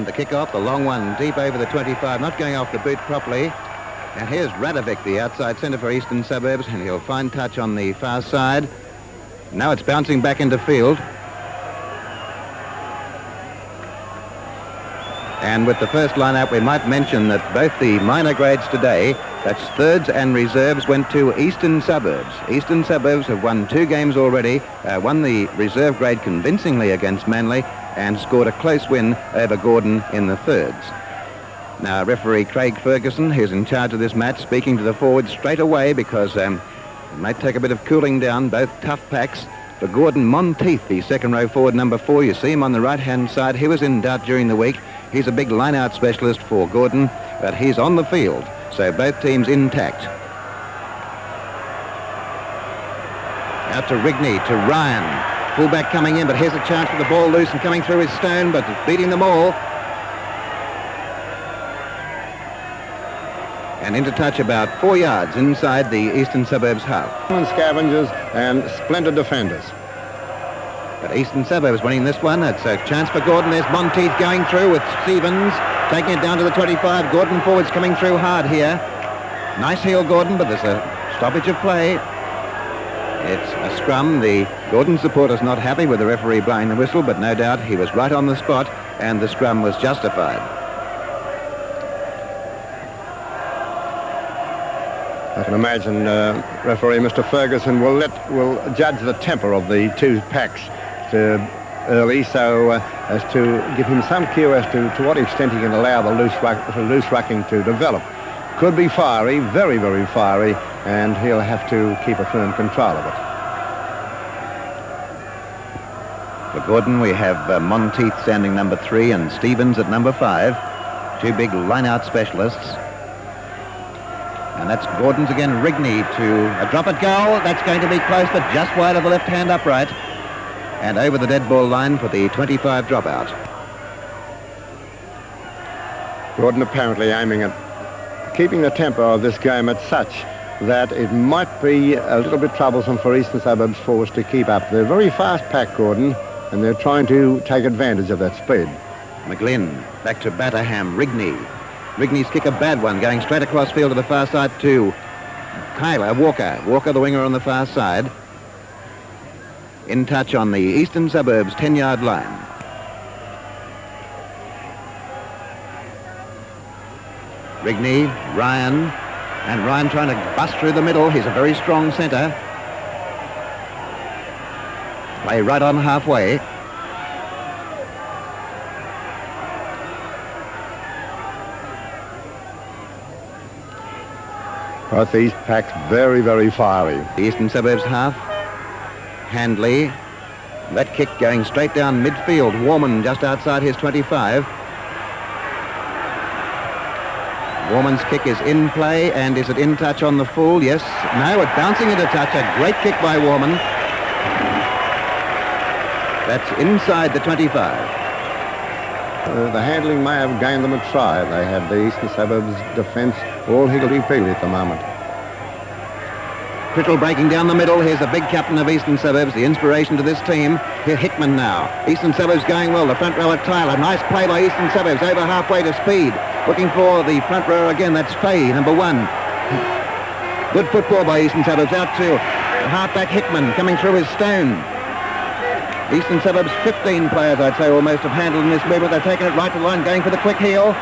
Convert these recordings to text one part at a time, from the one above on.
And the kick-off, the long one, deep over the 25, not going off the boot properly. And here's Radovic, the outside centre for Eastern Suburbs, and he'll find touch on the far side. Now it's bouncing back into field. And with the first line-up, we might mention that both the minor grades today, that's thirds and reserves, went to Eastern Suburbs. Eastern Suburbs have won 2 games already, won the reserve grade convincingly against Manly, and scored a close win over Gordon in the thirds. Now, referee Craig Ferguson, who's in charge of this match, speaking to the forwards straight away because it might take a bit of cooling down, both tough packs. For Gordon Monteith, the second row forward, number 4, you see him on the right-hand side. He was in doubt during the week. He's a big line-out specialist for Gordon, but he's on the field, so both teams intact. Out to Rigney, to Ryan. Fullback coming in, but here's a chance for the ball loose and coming through is Stone, but beating them all. And into touch about 4 yards inside the Eastern Suburbs half. Scavengers and splendid defenders. But Eastern Suburbs winning this one. It's a chance for Gordon. There's Monteith going through with Stevens, taking it down to the 25. Gordon forwards coming through hard here. Nice heel, Gordon, but there's a stoppage of play. It's a scrum. The Gordon supporter's not happy with the referee blowing the whistle, but no doubt he was right on the spot and the scrum was justified. I can imagine referee Mr. Ferguson will judge the temper of the 2 packs early, so as to give him some cue as to what extent he can allow the loose rucking to develop. Could be fiery, very, very fiery, and he'll have to keep a firm control of it. For Gordon, we have Monteith standing number 3 and Stevens at number 5. 2 big line-out specialists. And that's Gordon's again. Rigney to a drop-it goal. That's going to be close, but just wide of the left-hand upright. And over the dead ball line for the 25 dropout. Gordon apparently aiming at keeping the tempo of this game at such that it might be a little bit troublesome for Eastern Suburbs forwards to keep up. They're very fast pack, Gordon, and they're trying to take advantage of that speed. McGlynn back to Batterham. Rigney. Rigney's kick, a bad one, going straight across field to the far side to Kyler Walker. Walker, the winger, on the far side. In touch on the Eastern Suburbs 10-yard line. Rigney, Ryan, and Ryan trying to bust through the middle. He's a very strong centre. Play right on halfway. Both these packs very, very fiery. The Eastern Suburbs half. Handley. That kick going straight down midfield. Warman just outside his 25. Warman's kick is in play, and is it in touch on the full? Yes. No, it's bouncing into touch. A great kick by Warman. That's inside the 25. The handling may have gained them a try. They have the Eastern Suburbs defence all higgledy-piggledy at the moment. Criddle breaking down the middle. Here's the big captain of Eastern Suburbs, the inspiration to this team. Here Hickman now. Eastern Suburbs going well. The front rower Tyler. Nice play by Eastern Suburbs over halfway to speed. Looking for the front rower again. That's Fay, number 1. Good football by Eastern Suburbs. Out to halfback Hickman coming through his Stone. Eastern Suburbs 15 players, I'd say, almost have handled in this movement. They're taking it right to the line, going for the quick heel.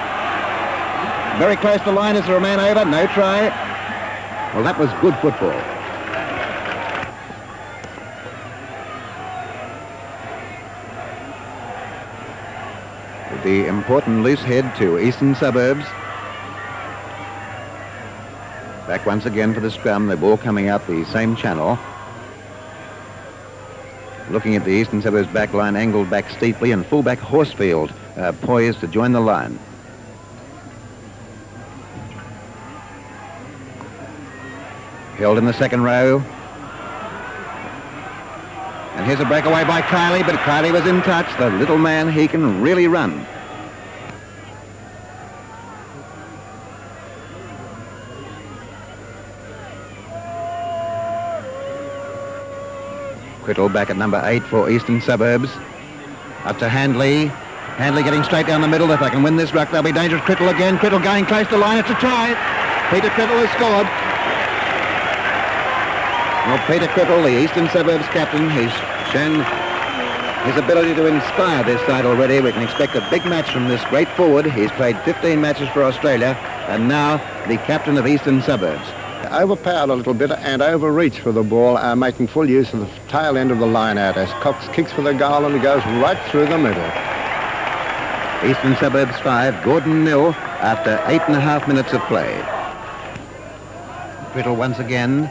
Very close to the line. Is there a man over? No try. Well, that was good football. With the important loose head to Eastern Suburbs. Back once again for the scrum. The ball coming out the same channel. Looking at the Eastern Suburbs back line, angled back steeply, and fullback Horsfield poised to join the line. Held in the second row. And here's a breakaway by Kiley, but Kiley was in touch. The little man, he can really run. Criddle back at number 8 for Eastern Suburbs. Up to Handley. Handley getting straight down the middle. If they can win this ruck, they'll be dangerous. Criddle again. Criddle going close to the line. It's a try. Peter Criddle has scored. Well, Peter Criddle, the Eastern Suburbs captain, he's shown his ability to inspire this side already. We can expect a big match from this great forward. He's played 15 matches for Australia and now the captain of Eastern Suburbs. Overpowered a little bit and overreached for the ball, making full use of the tail end of the line out as Cox kicks for the goal and goes right through the middle. Eastern Suburbs 5, Gordon 0 after 8.5 minutes of play. Criddle once again,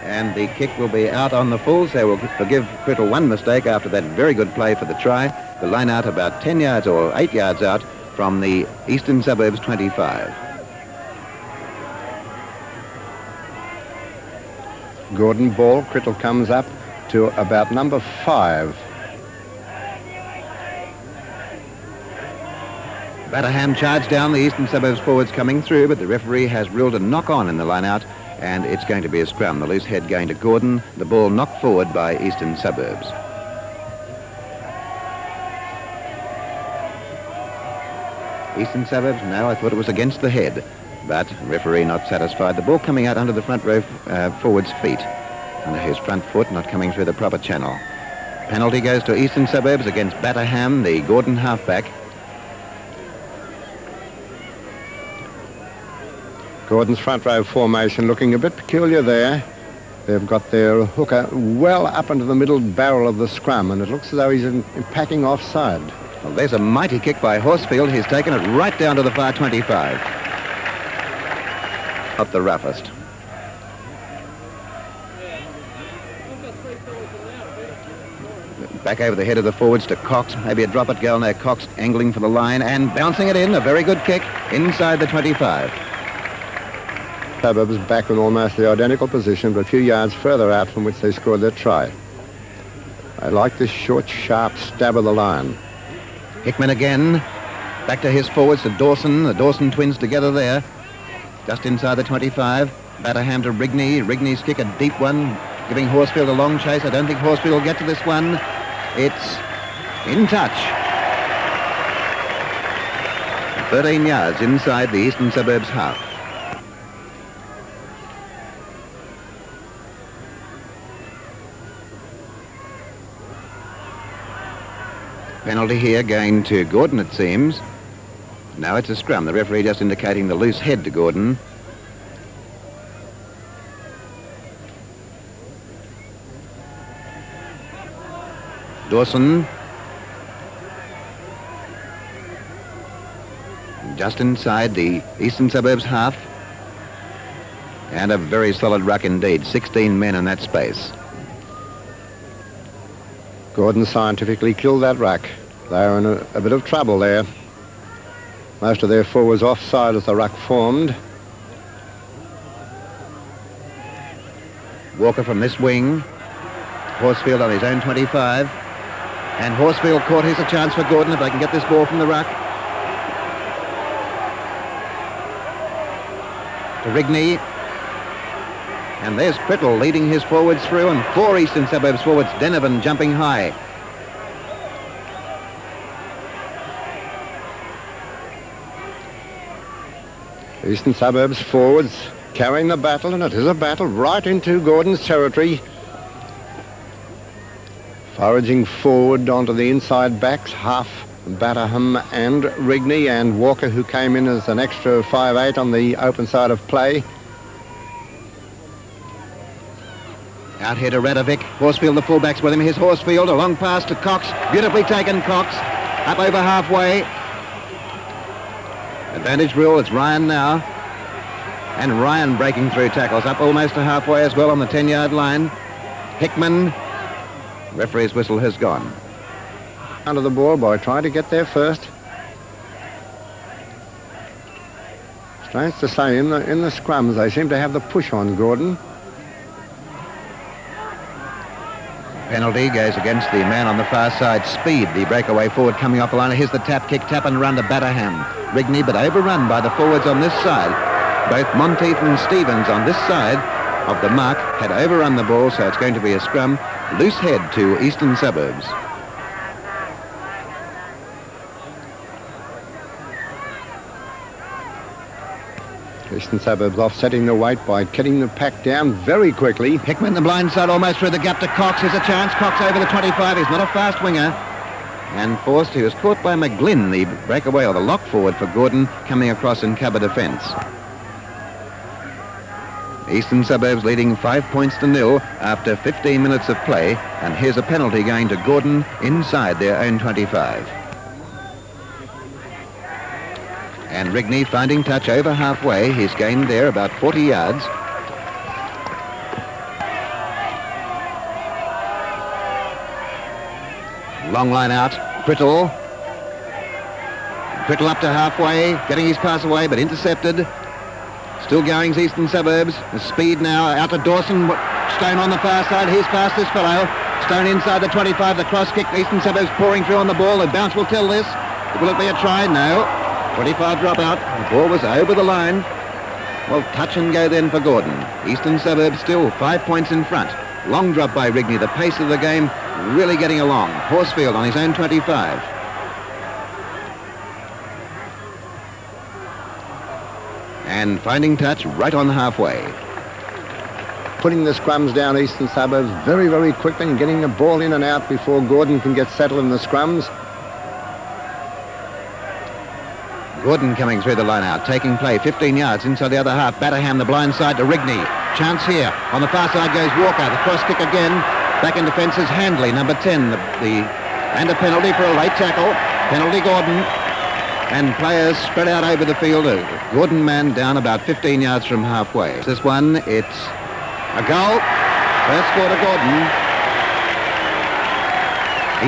and the kick will be out on the full, so we'll forgive Criddle one mistake after that very good play for the try. The line out about 10 yards or 8 yards out from the Eastern Suburbs 25. Gordon ball, Criddle comes up to about number 5. Batterham charged down, the Eastern Suburbs forwards coming through, but the referee has ruled a knock-on in the line-out, and it's going to be a scrum. The loose head going to Gordon, the ball knocked forward by Eastern Suburbs. Eastern Suburbs, no, I thought it was against the head, but referee not satisfied. The ball coming out under the front row forward's feet, under his front foot, not coming through the proper channel. Penalty goes to Eastern Suburbs against Batterham, the Gordon halfback. Gordon's front row formation looking a bit peculiar there. They've got their hooker well up into the middle barrel of the scrum, and it looks as though he's packing offside. Well, there's a mighty kick by Horsfield. He's taken it right down to the far 25. Not the roughest. Back over the head of the forwards to Cox. Maybe a drop at goal now. Cox angling for the line and bouncing it in. A very good kick inside the 25. Suburbs back in almost the identical position, but a few yards further out from which they scored their try. I like this short, sharp stab of the line. Hickman again. Back to his forwards to Dawson. The Dawson twins together there. Just inside the 25. Batterham to Rigney. Rigney's kick, a deep one, giving Horsfield a long chase. I don't think Horsfield will get to this one. It's in touch. 13 yards inside the Eastern Suburbs half. Penalty here going to Gordon, it seems. Now it's a scrum. The referee just indicating the loose head to Gordon. Dawson. Just inside the Eastern Suburbs half. And a very solid ruck indeed. 16 men in that space. Gordon scientifically killed that ruck. They're in a bit of trouble there. Most of their forwards offside as the ruck formed. Walker from this wing. Horsfield on his own 25. And Horsfield caught. Here's a chance for Gordon if they can get this ball from the ruck. To Rigney. And there's Criddle leading his forwards through, and 4 Eastern Suburbs forwards. Denovan jumping high. Eastern Suburbs forwards carrying the battle, and it is a battle right into Gordon's territory. Foraging forward onto the inside backs, half Batterham and Rigney, and Walker, who came in as an extra 5'8" on the open side of play. Out here to Radovic. Horsfield, the fullbacks with him. Here's Horsfield, a long pass to Cox. Beautifully taken, Cox. Up over halfway. Advantage rule, it's Ryan now. And Ryan breaking through tackles. Up almost to halfway as well on the 10-yard line. Hickman. Referee's whistle has gone. Under the ball boy, trying to get there first. Strange to say, in the scrums, they seem to have the push on Gordon. Penalty goes against the man on the far side. Speed, the breakaway forward coming off the line. Here's the tap kick, tap and run to Batterham. Rigney, but overrun by the forwards on this side. Both Monteith and Stevens on this side of the mark had overrun the ball, so it's going to be a scrum. Loose head to Eastern Suburbs. Eastern Suburbs offsetting the weight by getting the pack down very quickly. Hickman, the blind side, almost through the gap to Cox. Here's a chance. Cox over the 25. He's not a fast winger. And forced, he was caught by McGlynn, the breakaway or the lock forward for Gordon, coming across in cover defence. Eastern Suburbs leading 5 points to 0 after 15 minutes of play. And here's a penalty going to Gordon inside their own 25. And Rigney finding touch over halfway. He's gained there about 40 yards. Long line out. Crittall. Crittall up to halfway, getting his pass away, but intercepted. Still going, Eastern Suburbs. The speed now out to Dawson. Stone on the far side. Here's past this fellow. Stone inside the 25. The cross kick. Eastern Suburbs pouring through on the ball. The bounce will tell this. Will it be a try? No. 25 drop out. The ball was over the line. Well, touch and go then for Gordon. Eastern Suburbs still 5 points in front. Long drop by Rigney. The pace of the game really getting along. Horsfield on his own 25. And finding touch right on halfway. Putting the scrums down, Eastern Suburbs, very, very quickly and getting the ball in and out before Gordon can get settled in the scrums. Gordon coming through the line out, taking play 15 yards inside the other half. Batterham the blind side to Rigney. Chance here. On the far side goes Walker. The cross kick again. Back in defence is Handley, number 10. And a penalty for a late tackle. Penalty Gordon. And players spread out over the field. Gordon man down about 15 yards from halfway. This one, it's a goal. First score to Gordon.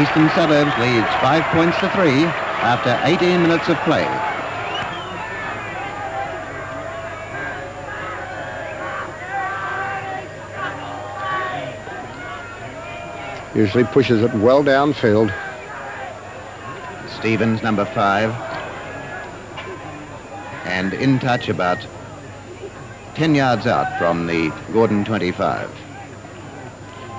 Eastern Suburbs leads 5 points to 3 after 18 minutes of play. Usually pushes it well downfield. Stevens, number 5. And in touch about 10 yards out from the Gordon 25.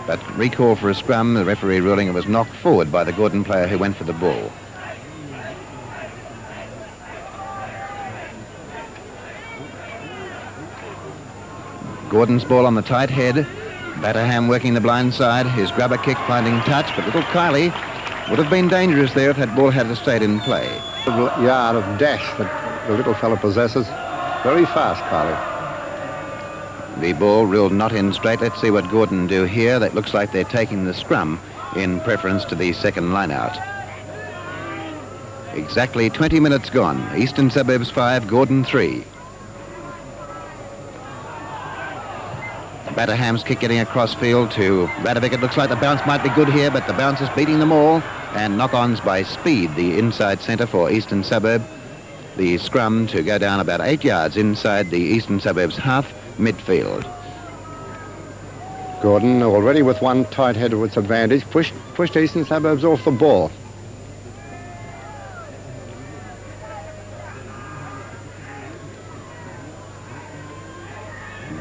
But recall for a scrum, the referee ruling it was knocked forward by the Gordon player who went for the ball. Gordon's ball on the tight head. Batterham working the blind side. His grubber kick finding touch, but little Kiley would have been dangerous there if that ball had stayed in play. A little yard of dash that the little fella possesses. Very fast, Kiley. The ball ruled not in straight. Let's see what Gordon do here. That looks like they're taking the scrum in preference to the second line out. Exactly 20 minutes gone. Eastern Suburbs 5, Gordon 3. Batterham's kick getting across field to Radovic. It looks like the bounce might be good here, but the bounce is beating them all. And knock-ons by Speed, the inside centre for Eastern Suburb. The scrum to go down about 8 yards inside the Eastern Suburbs half midfield. Gordon, already with one tight head to its advantage, pushed Eastern Suburbs off the ball.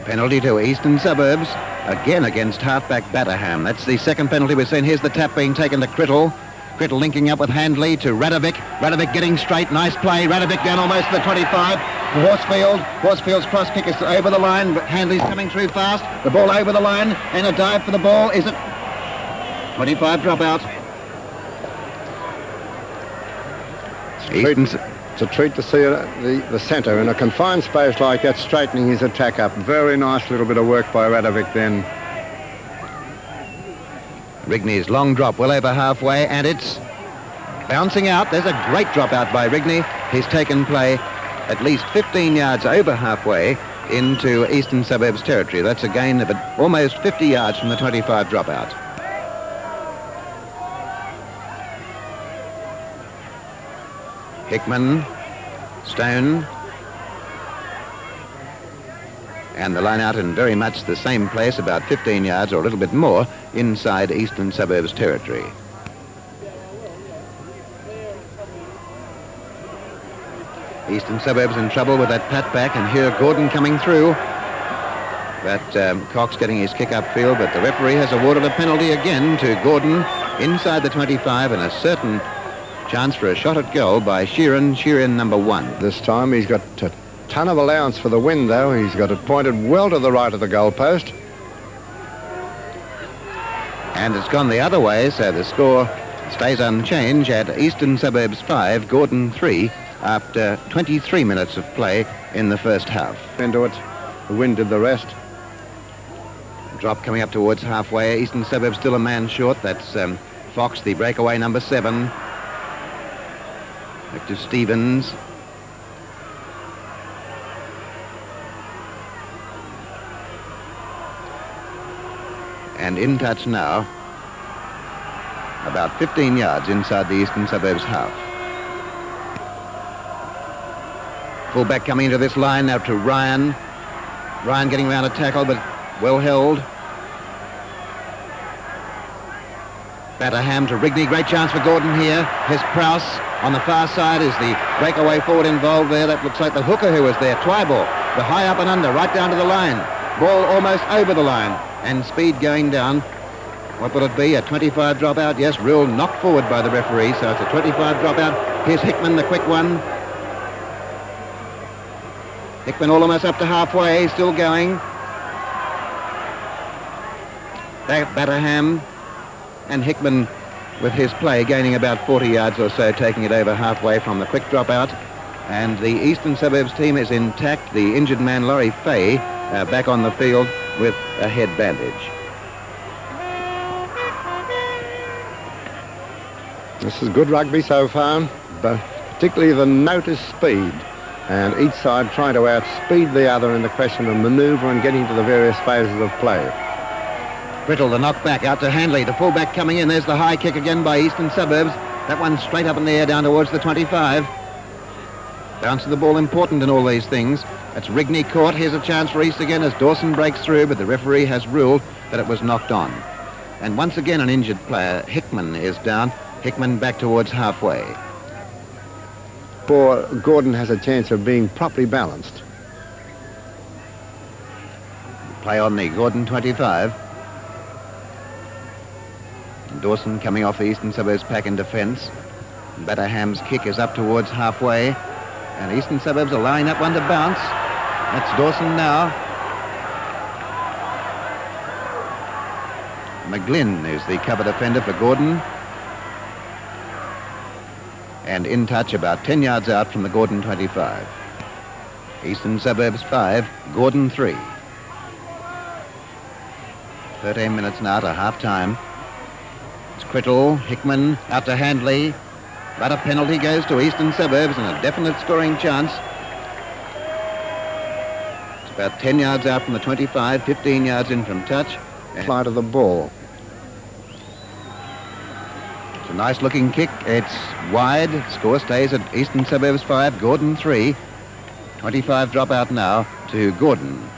Penalty to Eastern Suburbs, again against halfback Batterham. That's the second penalty we've seen. Here's the tap being taken to Crittall. Crittall linking up with Handley to Radovic. Radovic getting straight, nice play. Radovic down almost to the 25. Horsfield. Horsfield's cross kick is over the line, but Handley's coming through fast. The ball over the line, and a dive for the ball. Is it? 25 drop out. It's a treat to see the centre in a confined space like that, straightening his attack up. Very nice little bit of work by Radovic then. Rigney's long drop well over halfway, and it's bouncing out. There's a great drop out by Rigney. He's taken play at least 15 yards over halfway into Eastern Suburbs territory. That's a gain of almost 50 yards from the 25 dropout. Hickman, Stone, and the line out in very much the same place, about 15 yards or a little bit more inside Eastern Suburbs territory. Eastern Suburbs in trouble with that pat back, and here Gordon coming through. But Cox getting his kick upfield, but the referee has awarded a penalty again to Gordon inside the 25, and a certain chance for a shot at goal by Sheeran number 1. This time he's got ton of allowance for the wind, though. He's got it pointed well to the right of the goalpost. And it's gone the other way, so the score stays unchanged at Eastern Suburbs 5, Gordon 3, after 23 minutes of play in the first half. Into it. The wind did the rest. Drop coming up towards halfway. Eastern Suburbs still a man short. That's Fox, the breakaway number 7. Back to Stevens. And in touch now, about 15 yards inside the Eastern Suburbs half. Full-back coming into this line now to Ryan. Ryan getting around a tackle, but well held. Batterham to Rigney. Great chance for Gordon here. Here's Prowse on the far side. Is the breakaway forward involved there? That looks like the hooker who was there. Twyeball, the high up and under, right down to the line. Ball almost over the line. And speed going down. What will it be? A 25 dropout? Yes, ruled knocked forward by the referee, so it's a 25 dropout. Here's Hickman, the quick one. Hickman almost up to halfway, still going. Batterham and Hickman with his play gaining about 40 yards or so, taking it over halfway from the quick dropout. And the Eastern Suburbs team is intact. The injured man, Laurie Fay, back on the field with a head bandage. This is good rugby so far, but particularly the notice speed. And each side trying to outspeed the other in the question of manoeuvre and getting to the various phases of play. Brittle, the knockback out to Handley, the fullback coming in. There's the high kick again by Eastern Suburbs. That one straight up in the air down towards the 25. Bounce of the ball important in all these things. That's Rigney caught. Here's a chance for East again as Dawson breaks through, but the referee has ruled that it was knocked on. And once again an injured player, Hickman, is down. Hickman back towards halfway. Poor Gordon has a chance of being properly balanced. Play on the Gordon 25. And Dawson coming off the Eastern Suburbs pack in defence. Batterham's kick is up towards halfway. And Eastern Suburbs are lining up one to bounce. That's Dawson now. McGlynn is the cover defender for Gordon. And in touch about 10 yards out from the Gordon 25. Eastern Suburbs 5, Gordon 3. 13 minutes now to half-time. It's Criddle, Hickman, out to Handley. But a penalty goes to Eastern Suburbs and a definite scoring chance. It's about 10 yards out from the 25, 15 yards in from touch. Flight of the ball. It's a nice looking kick. It's wide. Score stays at Eastern Suburbs 5, Gordon 3. 25 drop out now to Gordon.